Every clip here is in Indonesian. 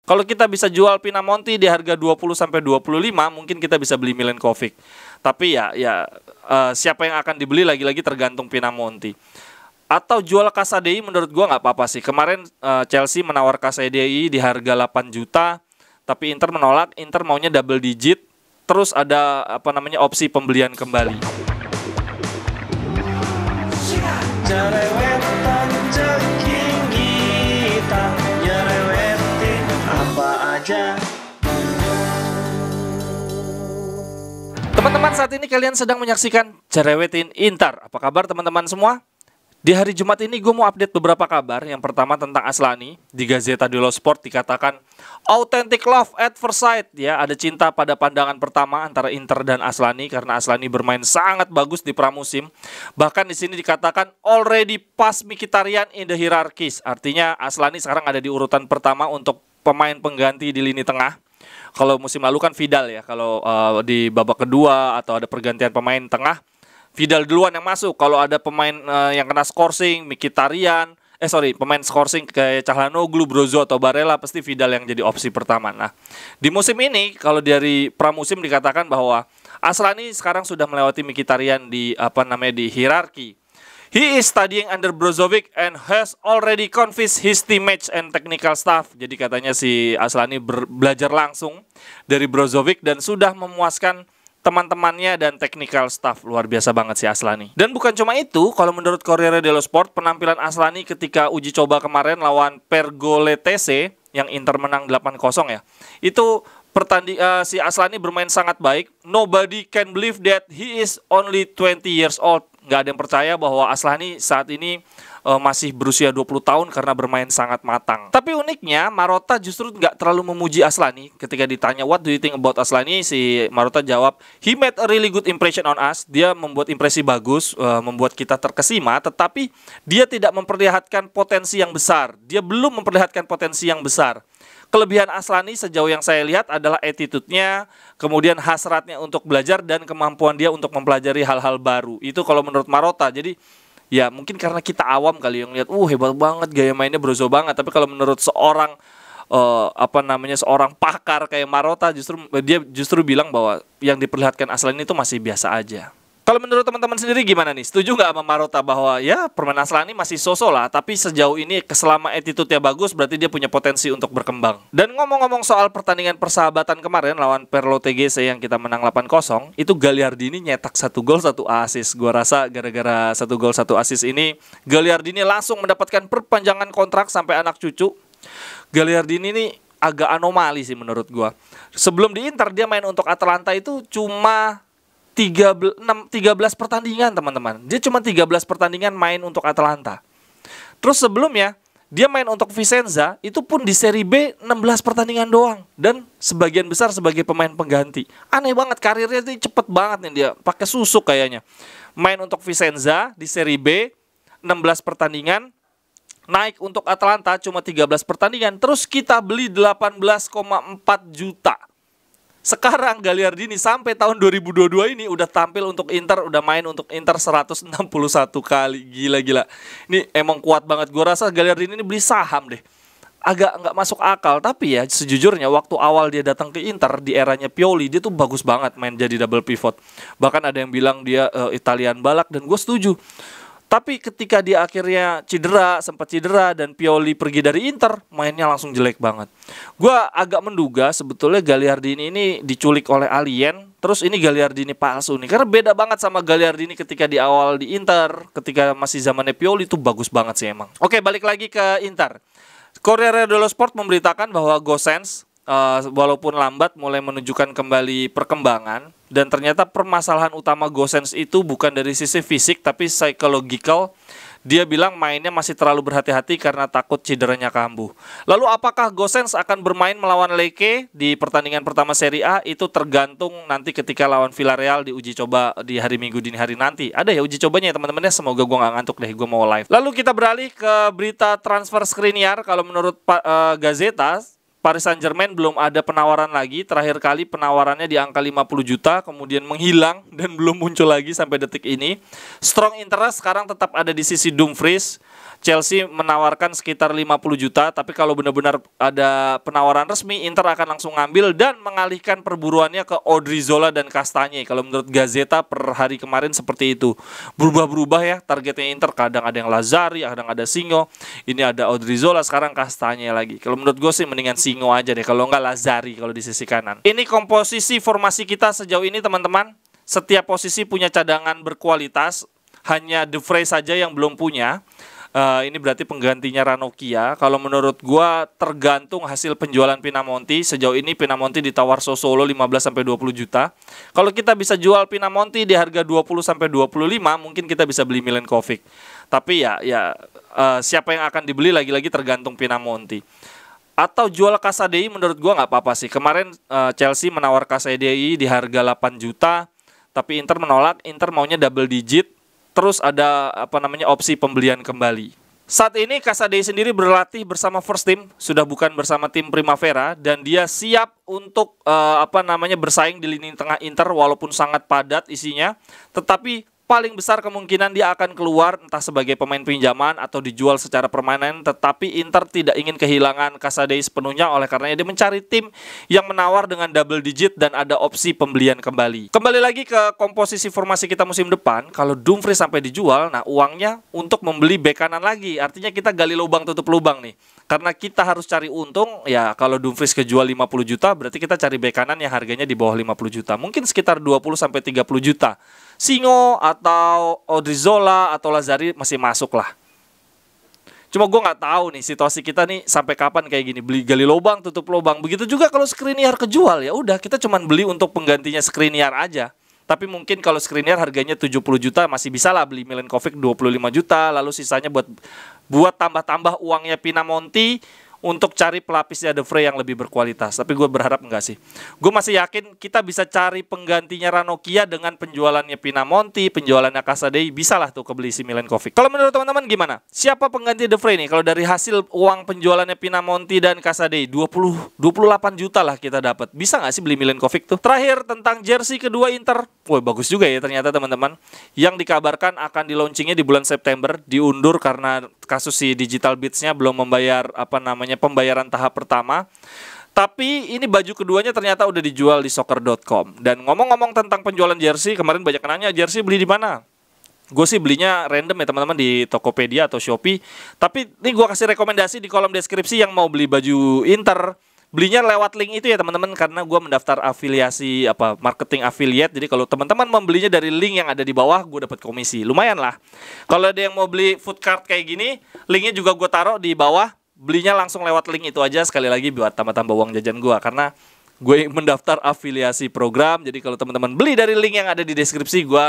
Kalau kita bisa jual Pinamonti di harga 20 sampai 25, mungkin kita bisa beli Milenkovic. Tapi siapa yang akan dibeli lagi-lagi tergantung Pinamonti. Atau jual Casadei menurut gua nggak apa-apa sih. Kemarin Chelsea menawar Casadei di harga 8 juta, tapi Inter menolak. Inter maunya double digit. Terus ada opsi pembelian kembali. Jerewetan ceking kita, nyerewetin apa aja. Teman-teman, saat ini kalian sedang menyaksikan Jerewetin Inter. Apa kabar teman-teman semua? Di hari Jumat ini gue mau update beberapa kabar. Yang pertama tentang Aslani. Di Gazzetta dello Sport dikatakan authentic love at first sight, ya, ada cinta pada pandangan pertama antara Inter dan Aslani karena Aslani bermain sangat bagus di pramusim. Bahkan di sini dikatakan already past Mkhitaryan in the hierarchies. Artinya Aslani sekarang ada di urutan pertama untuk pemain pengganti di lini tengah. Kalau musim lalu kan Vidal ya, kalau di babak kedua atau ada pergantian pemain tengah, Vidal duluan yang masuk. Kalau ada pemain yang kena scoring, Mkhitaryan, pemain scoring kayak Calhanoglu, Brozo atau Barella, pasti Vidal yang jadi opsi pertama. Nah, di musim ini kalau dari pramusim dikatakan bahwa Aslani sekarang sudah melewati Mkhitaryan di di hierarki. He is studying under Brozovic and has already convinced his teammates and technical staff. Jadi katanya si Aslani belajar langsung dari Brozovic dan sudah memuaskan teman-temannya dan technical staff. Luar biasa banget si Aslani. Dan bukan cuma itu, kalau menurut Corriere dello Sport, penampilan Aslani ketika uji coba kemarin lawan Pergoletese yang Inter menang 8-0 ya. Itu si Aslani bermain sangat baik. Nobody can believe that he is only 20 years old. Nggak ada yang percaya bahwa Aslani saat ini masih berusia 20 tahun karena bermain sangat matang. Tapi uniknya Marotta justru nggak terlalu memuji Aslani. Ketika ditanya what do you think about Aslani, si Marotta jawab he made a really good impression on us. Dia membuat impresi bagus, membuat kita terkesima, tetapi dia tidak memperlihatkan potensi yang besar. Dia belum memperlihatkan potensi yang besar. Kelebihan Aslani sejauh yang saya lihat adalah attitude-nya, kemudian hasratnya untuk belajar dan kemampuan dia untuk mempelajari hal-hal baru. Itu kalau menurut Marotta. Jadi ya mungkin karena kita awam kali yang lihat, hebat banget, gaya mainnya Brozo banget. Tapi kalau menurut seorang seorang pakar kayak Marotta, dia justru bilang bahwa yang diperlihatkan Aslani itu masih biasa aja. Kalau menurut teman-teman sendiri gimana nih? Setuju nggak sama Marotta bahwa ya permainan Aslani masih so-so lah, tapi sejauh ini selama attitude-nya bagus berarti dia punya potensi untuk berkembang. Dan ngomong-ngomong soal pertandingan persahabatan kemarin lawan Perlo TGC yang kita menang 8-0, itu Gagliardini nyetak 1 gol 1 assist. Gua rasa gara-gara 1 gol 1 assist ini Gagliardini langsung mendapatkan perpanjangan kontrak sampai anak cucu. Gagliardini ini agak anomali sih menurut gua. Sebelum di Inter dia main untuk Atalanta itu cuma 13 pertandingan teman-teman. Dia cuma 13 pertandingan main untuk Atalanta. Terus sebelumnya dia main untuk Vicenza, itu pun di Serie B 16 pertandingan doang. Dan sebagian besar sebagai pemain pengganti. Aneh banget, karirnya itu cepet banget nih dia. Pakai susuk kayaknya. Main untuk Vicenza di Serie B 16 pertandingan. Naik untuk Atalanta cuma 13 pertandingan. Terus kita beli 18,4 juta. Sekarang Gagliardini sampai tahun 2022 ini udah tampil untuk Inter, udah main untuk Inter 161 kali. Gila-gila. Ini emang kuat banget. Gue rasa Gagliardini ini beli saham deh. Agak nggak masuk akal. Tapi ya sejujurnya waktu awal dia datang ke Inter di eranya Pioli, dia tuh bagus banget main jadi double pivot. Bahkan ada yang bilang dia Italian balak, dan gue setuju. Tapi ketika dia akhirnya sempat cedera dan Pioli pergi dari Inter, mainnya langsung jelek banget. Gua agak menduga sebetulnya Gagliardini ini diculik oleh alien. Terus ini Gagliardini palsu nih. Karena beda banget sama Gagliardini ketika di awal di Inter. Ketika masih zamannya Pioli itu bagus banget sih emang. Oke, balik lagi ke Inter. Corriere dello Sport memberitakan bahwa Gosens walaupun lambat mulai menunjukkan kembali perkembangan. Dan ternyata permasalahan utama Gosens itu bukan dari sisi fisik tapi psychological. Dia bilang mainnya masih terlalu berhati-hati karena takut cederanya kambuh. Lalu apakah Gosens akan bermain melawan Lecce di pertandingan pertama Serie A? Itu tergantung nanti ketika lawan Villarreal di uji coba di hari Minggu dini hari nanti. Ada ya uji cobanya ya teman-teman ya. Semoga gue gak ngantuk deh, gue mau live. Lalu kita beralih ke berita transfer Skriniar. Kalau menurut Gazzetta, Paris Saint-Germain belum ada penawaran lagi. Terakhir kali penawarannya di angka 50 juta, kemudian menghilang dan belum muncul lagi sampai detik ini. Strong interest sekarang tetap ada di sisi Dumfries. Chelsea menawarkan sekitar 50 juta, tapi kalau benar-benar ada penawaran resmi, Inter akan langsung ngambil dan mengalihkan perburuannya ke Odriozola dan Castagne. Kalau menurut Gazzetta per hari kemarin seperti itu. Berubah-berubah ya targetnya Inter, kadang ada yang Lazzari, kadang ada Singo. Ini ada Odriozola, sekarang Castagne lagi. Kalau menurut gue sih mendingan Singo aja deh, kalau nggak Lazzari kalau di sisi kanan. Ini komposisi formasi kita sejauh ini teman-teman. Setiap posisi punya cadangan berkualitas, hanya De Vrij saja yang belum punya. Ini berarti penggantinya Ranocchia. Kalau menurut gua tergantung hasil penjualan Pinamonti. Sejauh ini Pinamonti ditawar Sassuolo 15-20 juta. Kalau kita bisa jual Pinamonti di harga 20-25, mungkin kita bisa beli Milenkovic. Tapi siapa yang akan dibeli lagi-lagi tergantung Pinamonti. Atau jual Casadei menurut gua nggak apa-apa sih. Kemarin Chelsea menawar Casadei di harga 8 juta, tapi Inter menolak. Inter maunya double digit. Terus ada opsi pembelian kembali. Saat ini Casadei sendiri berlatih bersama first team, sudah bukan bersama tim Primavera, dan dia siap untuk bersaing di lini tengah Inter walaupun sangat padat isinya, tetapi paling besar kemungkinan dia akan keluar entah sebagai pemain pinjaman atau dijual secara permanen. Tetapi Inter tidak ingin kehilangan Casadei sepenuhnya, oleh karenanya dia mencari tim yang menawar dengan double digit dan ada opsi pembelian kembali. Kembali lagi ke komposisi formasi kita musim depan. Kalau Dumfries sampai dijual, nah uangnya untuk membeli bek kanan lagi. Artinya kita gali lubang tutup lubang nih. Karena kita harus cari untung, ya kalau Dumfries kejual 50 juta, berarti kita cari bek kanan yang harganya di bawah 50 juta. Mungkin sekitar 20-30 juta. Singo atau Odriozola atau Lazzari masih masuk lah. Cuma gue nggak tahu nih situasi kita nih sampai kapan kayak gini, beli gali lubang tutup lubang. Begitu juga kalau Skriniar kejual, ya udah kita cuman beli untuk penggantinya Skriniar aja. Tapi mungkin kalau Skriniar harganya 70 juta masih bisa lah beli Milenkovic 25 juta, lalu sisanya buat tambah-tambah uangnya Pinamonti untuk cari pelapisnya De Vrij yang lebih berkualitas. Tapi gue berharap enggak sih. Gue masih yakin kita bisa cari penggantinya Ranocchia dengan penjualannya Pinamonti, penjualannya Casadei, bisa lah tuh kebeli si Milenkovic. Kalau menurut teman-teman gimana? Siapa pengganti De Vrij nih? Kalau dari hasil uang penjualannya Pinamonti dan Casadei 28 juta lah kita dapat. Bisa nggak sih beli Milenkovic tuh? Terakhir tentang jersey kedua Inter. Wah, bagus juga ya ternyata teman-teman. Yang dikabarkan akan di launchingnya di bulan September, diundur karena kasus si Digital Beats-nya belum membayar pembayaran tahap pertama. Tapi ini baju keduanya ternyata udah dijual di soccer.com. Dan ngomong-ngomong tentang penjualan jersey, kemarin banyak nanya jersey beli di mana? Gue sih belinya random ya teman-teman, di Tokopedia atau Shopee. Tapi ini gue kasih rekomendasi di kolom deskripsi yang mau beli baju Inter. Belinya lewat link itu ya teman-teman, karena gue mendaftar afiliasi marketing affiliate. Jadi kalau teman-teman membelinya dari link yang ada di bawah, gue dapat komisi. Lumayan lah. Kalau ada yang mau beli food cart kayak gini, linknya juga gue taruh di bawah. Belinya langsung lewat link itu aja, sekali lagi buat tambah-tambah uang jajan gue, karena gue mendaftar afiliasi program. Jadi kalau teman-teman beli dari link yang ada di deskripsi, gue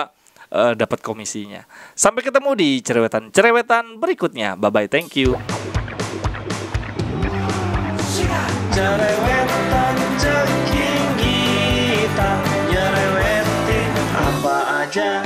dapat komisinya. Sampai ketemu di cerewetan berikutnya. Bye-bye, thank you. Cerewetan ceking kita, nyerewetin apa aja.